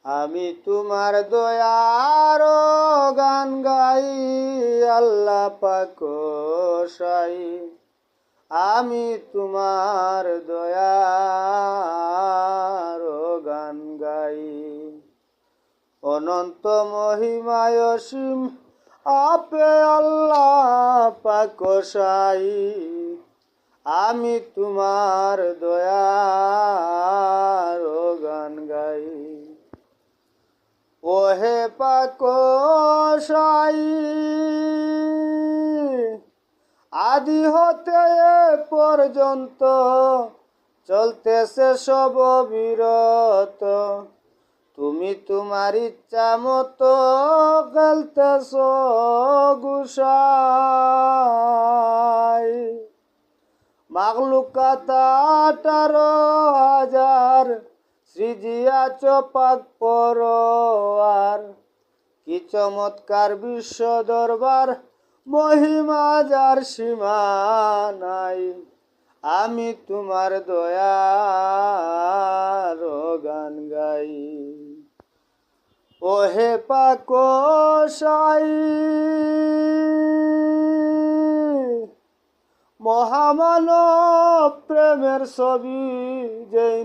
আমি তোমার দয়ার গান গাই আল্লাহ পাক গোসাই। আমি তোমার দয়ার গান গাই। অনন্ত মহিমায় অসীম আপে আল্লাহ পাক গোসাই। আমি তোমার দয়ার গান গাই। ওহে পাক গোসাই, আদি হতে এ পর্যন্ত চলতেছে সব অবিরত। তুমি তোমার ইচ্ছা মতো খেলতেছ গোসাই। মাখলুকাত 18,000 সৃজিয়াছ পাক পরোয়ার। কি চমৎকার বিশ্ব দরবার, মহিমা যার সীমা নাই। আমি তোমার দয়ার গান গাই। ওহে পাক গোসাই, মহামানব প্রেমের ছবি যেই